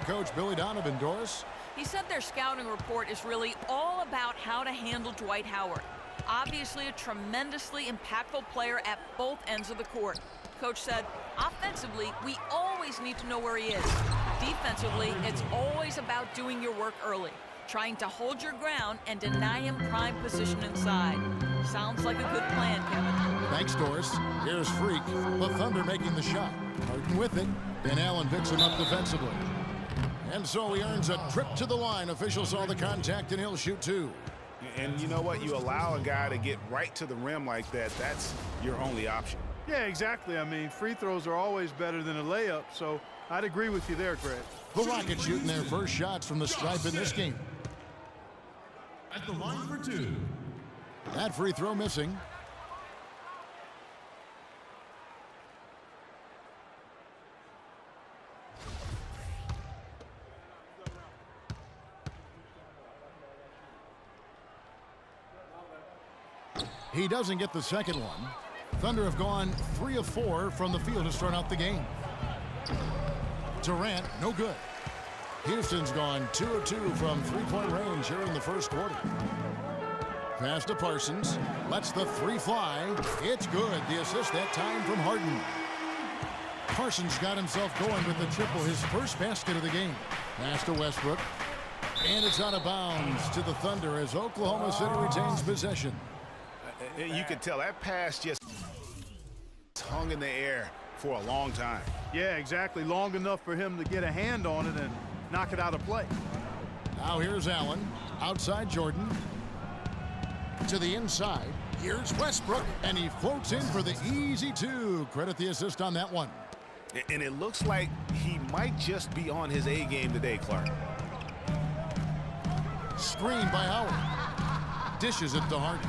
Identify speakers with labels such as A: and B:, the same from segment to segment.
A: coach Billy Donovan. Doris?
B: He said their scouting report is really all about how to handle Dwight Howard. Obviously a tremendously impactful player at both ends of the court. Coach said, offensively, we always need to know where he is. Defensively, it's always about doing your work early, trying to hold your ground and deny him prime position inside. Sounds like a good plan, Kevin.
A: Thanks, Doris. Here's Freak. The Thunder making the shot. Harden with it. And Allen picks him up defensively. And so he earns a trip to the line. Officials saw the contact, and he'll shoot two.
C: And you know what? You allow a guy to get right to the rim like that. That's your only option.
D: Yeah, exactly. I mean, free throws are always better than a layup, so I'd agree with you there, Greg.
A: The Rockets shooting their first shots from the stripe in this game.
E: At the line for two.
A: That free throw missing. He doesn't get the second one. Thunder have gone 3 of 4 from the field to start out the game. Durant, no good. Houston's gone 2 of 2 from three-point range here in the first quarter. Pass to Parsons. Lets the three fly. It's good. The assist that time from Harden. Parsons got himself going with the triple, his first basket of the game. Pass to Westbrook. And it's out of bounds to the Thunder as Oklahoma City retains possession.
C: You can tell that pass just hung in the air for a long time.
D: Yeah, exactly. Long enough for him to get a hand on it and knock it out of play.
A: Now here's Allen. Outside Jordan. To the inside. Here's Westbrook. And he floats in for the easy two. Credit the assist on that one.
C: And it looks like he might just be on his A game today, Clark.
A: Screen by Howard. Dishes it to Harden.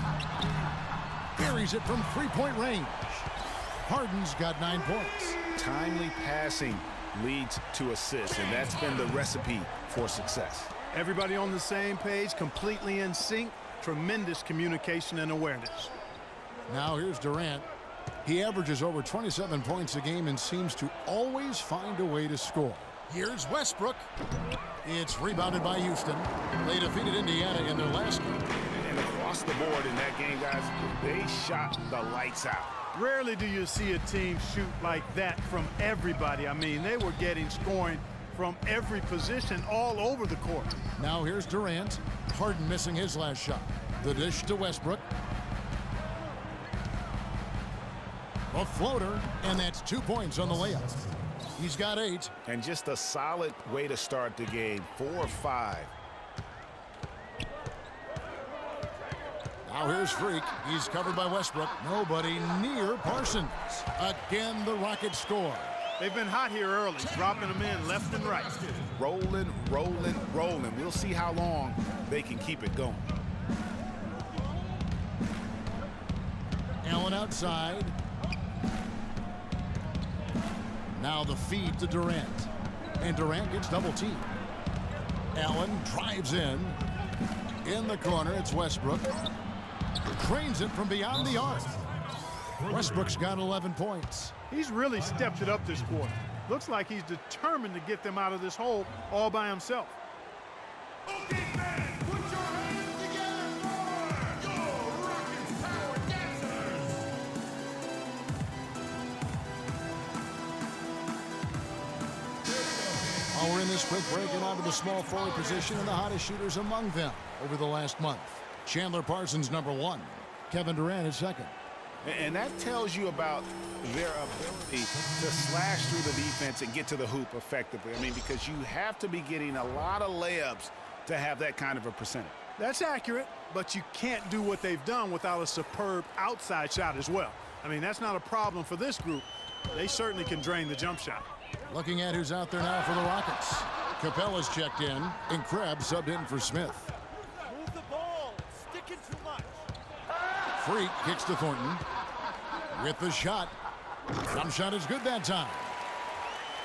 A: Buries it from three-point range. Harden's got 9 points.
C: Timely passing leads to assists, and that's been the recipe for success.
D: Everybody on the same page, completely in sync. Tremendous communication and awareness.
A: Now here's Durant. He averages over 27 points a game and seems to always find a way to score. Here's Westbrook. It's rebounded by Houston. They defeated Indiana in their last game.
C: And across the board in that game, guys, they shot the lights out.
D: Rarely do you see a team shoot like that from everybody. I mean, they were getting scoring from every position all over the court.
A: Now here's Durant. Harden missing his last shot. The dish to Westbrook. A floater, and that's 2 points on the layup. He's got 8.
C: And just a solid way to start the game. 4-5.
A: Now here's Freak. He's covered by Westbrook. Nobody near Parsons. Again, the Rockets score.
D: They've been hot here early, dropping them in left and right.
C: Rolling, rolling, rolling. We'll see how long they can keep it going.
A: Allen outside. Now the feed to Durant. And Durant gets double teamed. Allen drives in. In the corner, it's Westbrook. Cranes it from beyond the arc. Westbrook's got 11 points.
D: He's really stepped it up this quarter. Looks like he's determined to get them out of this hole all by himself.
E: Okay, fans, put your hands together for your Rockets Power Dancers.
A: While we're in this quick break and onto the small forward position and the hottest shooters among them over the last month. Chandler Parsons, number 1. Kevin Durant is second.
C: And that tells you about their ability to slash through the defense and get to the hoop effectively. I mean, because you have to be getting a lot of layups to have that kind of a percentage.
D: That's accurate, but you can't do what they've done without a superb outside shot as well. I mean, that's not a problem for this group. They certainly can drain the jump shot.
A: Looking at who's out there now for the Rockets. Capella's checked in, and Krebs subbed in for Smith.
F: Move the ball. Sticking too much.
A: Freak kicks to Thornton. With the shot. Jump shot is good that time.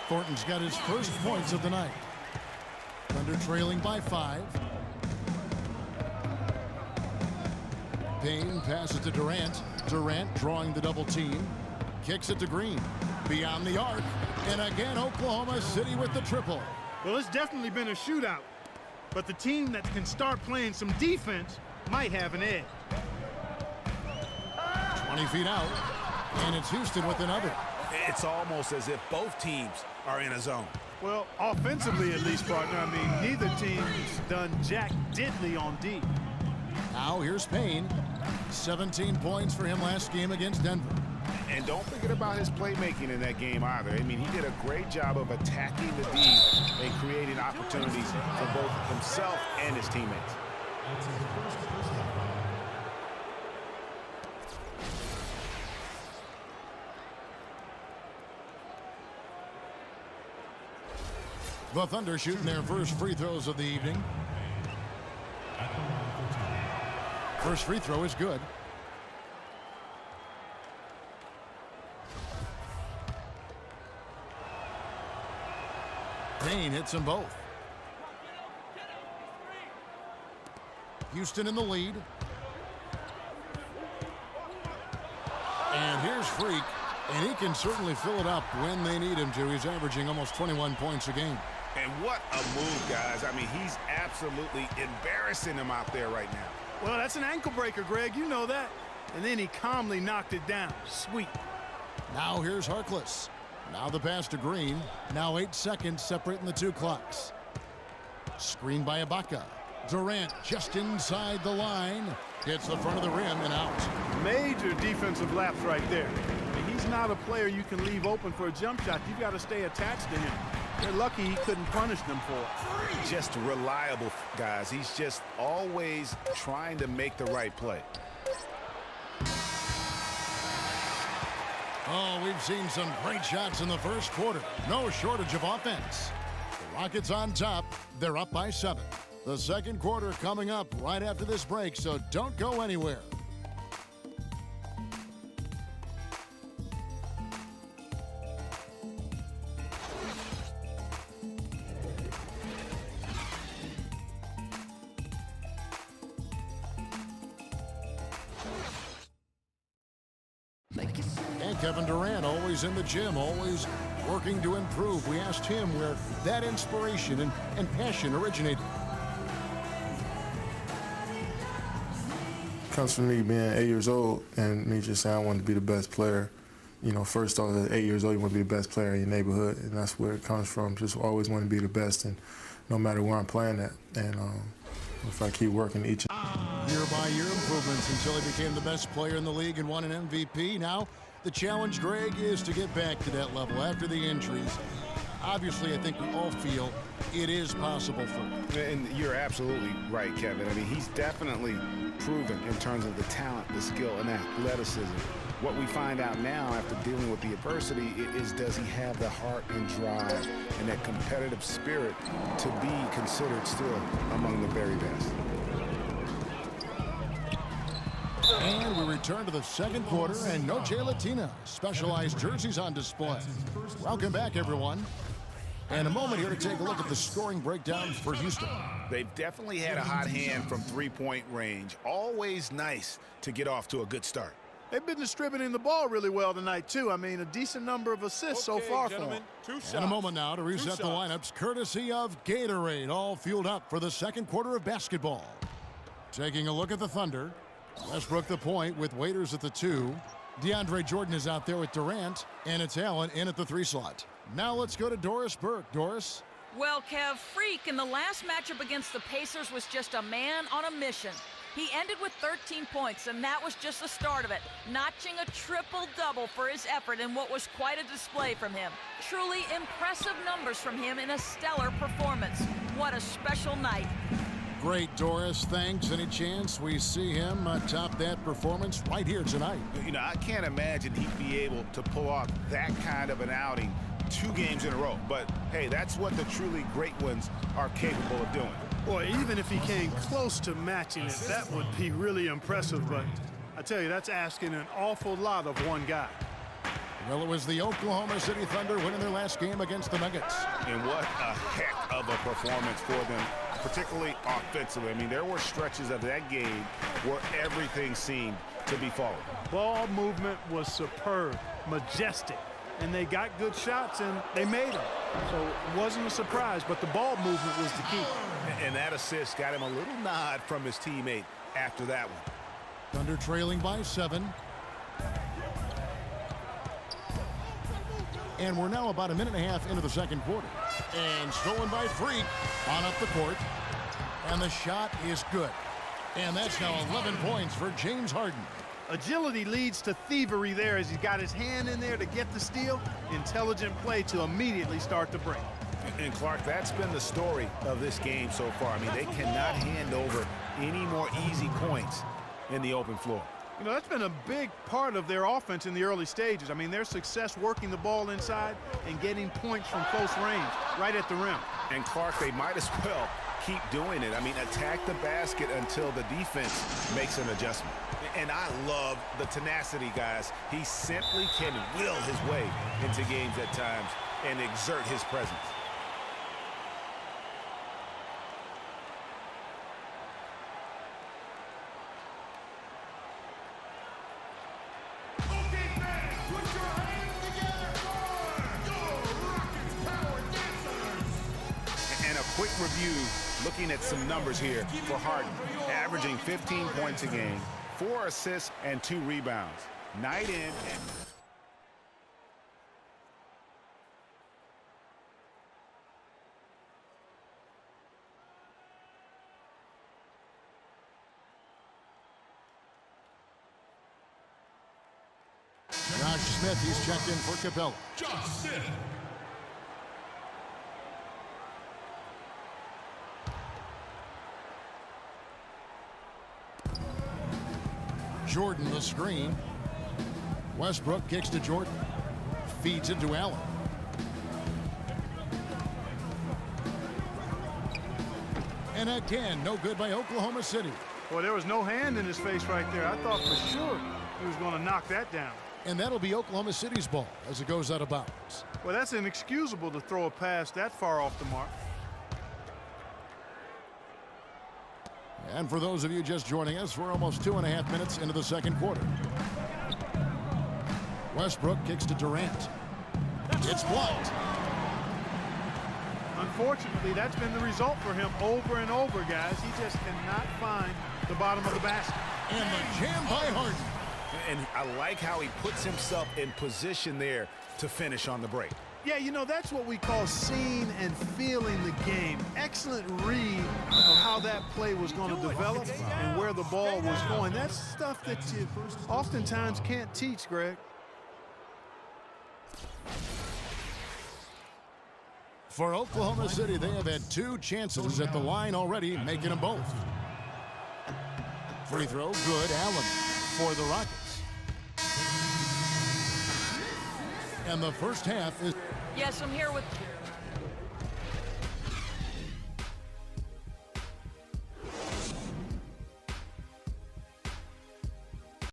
A: Thornton's got his first points of the night. Thunder trailing by 5. Payne passes to Durant. Durant drawing the double team. Kicks it to Green. Beyond the arc. And again, Oklahoma City with the triple.
D: Well, it's definitely been a shootout, but the team that can start playing some defense might have an edge.
A: 20 feet out, and it's Houston with another.
C: It's almost as if both teams are in a zone.
D: Well, offensively at least, partner. I mean, neither team's done jack diddly on D.
A: Now here's Payne. 17 points for him last game against Denver.
C: And don't forget about his playmaking in that game either. I mean, he did a great job of attacking the D and creating opportunities for both himself and his teammates.
A: The Thunder shooting their first free throws of the evening. First free throw is good. Payne hits them both. Houston in the lead. And here's Freak, and he can certainly fill it up when they need him to. He's averaging almost 21 points a game.
C: And what a move, guys. I mean, he's absolutely embarrassing him out there right now.
D: Well, that's an ankle breaker, Greg. You know that. And then he calmly knocked it down. Sweet.
A: Now here's Harkless. Now the pass to Green. Now 8 seconds separating the two clocks. Screen by Ibaka. Durant just inside the line. Hits the front of the rim and out.
D: Major defensive lapse right there. And he's not a player you can leave open for a jump shot. You've got to stay attached to him. They're lucky he couldn't punish them for it.
C: Just reliable, guys. He's just always trying to make the right play.
A: Oh, we've seen some great shots in the first quarter. No shortage of offense. The Rockets on top. They're up by 7. The second quarter coming up right after this break, so don't go anywhere. And Kevin Durant, always in the gym, always working to improve. We asked him where that inspiration and passion originated.
G: Comes from me being 8 years old and me just saying I want to be the best player. You know, first off, at 8 years old, you want to be the best player in your neighborhood, and that's where it comes from. Just always want to be the best, and no matter where I'm playing at. And if I keep working each
A: Year-by-year improvements until he became the best player in the league and won an MVP. Now, the challenge, Greg, is to get back to that level after the injuries. Obviously, I think we all feel it is possible for him.
C: And you're absolutely right, Kevin. I mean, he's definitely proven in terms of the talent, the skill, and athleticism. What we find out now after dealing with the adversity is, does he have the heart and drive and that competitive spirit to be considered still among the very best?
A: And we return to the second quarter, and no Jay Latina. Specialized jerseys on display. Welcome back, everyone. And a moment here to take a look at the scoring breakdown for Houston.
C: They've definitely had a hot hand from three-point range. Always nice to get off to a good start.
D: They've been distributing the ball really well tonight, too. I mean, a decent number of assists so far for them.
A: And a moment now to reset the lineups, courtesy of Gatorade, all fueled up for the second quarter of basketball. Taking a look at the Thunder. Westbrook the point with Waiters at the 2. DeAndre Jordan is out there with Durant, and it's Allen in at the 3 slot. Now let's go to Doris Burke. Doris?
B: Well, Kev, Freak in the last matchup against the Pacers was just a man on a mission. He ended with 13 points, and that was just the start of it, notching a triple-double for his effort in what was quite a display from him. Truly impressive numbers from him in a stellar performance. What a special night.
A: Great, Doris. Thanks. Any chance we see him top that performance right here tonight?
C: You know, I can't imagine he'd be able to pull off that kind of an outing 2 games in a row. But, hey, that's what the truly great ones are capable of doing.
D: Boy, even if he came close to matching it, that would be really impressive. But I tell you, that's asking an awful lot of one guy.
A: Well, it was the Oklahoma City Thunder winning their last game against the Nuggets.
C: And what a heck of a performance for them, particularly offensively. I mean, there were stretches of that game where everything seemed to be falling.
D: Ball movement was superb, majestic, and they got good shots, and they made them. So it wasn't a surprise, but the ball movement was the key.
C: And that assist got him a little nod from his teammate after that one.
A: Thunder trailing by 7. And we're now about a minute and a half into the second quarter. And stolen by Freak on up the court. And the shot is good. And that's now 11 points for James Harden.
D: Agility leads to thievery there as he's got his hand in there to get the steal. Intelligent play to immediately start the break.
C: And Clark, that's been the story of this game so far. I mean, they cannot hand over any more easy points in the open floor.
D: You know, that's been a big part of their offense in the early stages. I mean, their success working the ball inside and getting points from close range, right at the rim.
C: And Clark, they might as well keep doing it. I mean, attack the basket until the defense makes an adjustment. And I love the tenacity, guys. He simply can will his way into games at times and exert his presence.
E: Okay, fans, put your hands together for your Rockets Power Dancers.
C: And a quick review, looking at some numbers here for Harden. Averaging 15 points a game, 4 assists, and 2 rebounds. Night in and...
A: Josh Smith, he's checked in for Capella.
E: Josh Smith.
A: Jordan the screen. Westbrook kicks to Jordan. Feeds it to Allen. And again, no good by Oklahoma City.
D: Boy, there was no hand in his face right there. I thought for sure he was going to knock that down.
A: And that'll be Oklahoma City's ball as it goes out of bounds.
D: Well, that's inexcusable to throw a pass that far off the mark.
A: And for those of you just joining us, we're almost 2.5 minutes into the second quarter. Westbrook kicks to Durant. It's blocked.
D: Unfortunately, that's been the result for him over and over, guys. He just cannot find the bottom of the basket.
A: And the jam by Harden.
C: And I like how he puts himself in position there to finish on the break.
D: Yeah, you know, that's what we call seeing and feeling the game. Excellent read of how that play was going to develop and where the ball was going. That's stuff that you oftentimes can't teach, Greg.
A: For Oklahoma City, they have had 2 chances at the line already, making them both. Free throw, good. Allen for the Rockets. And the first half is...
B: Yes, I'm here with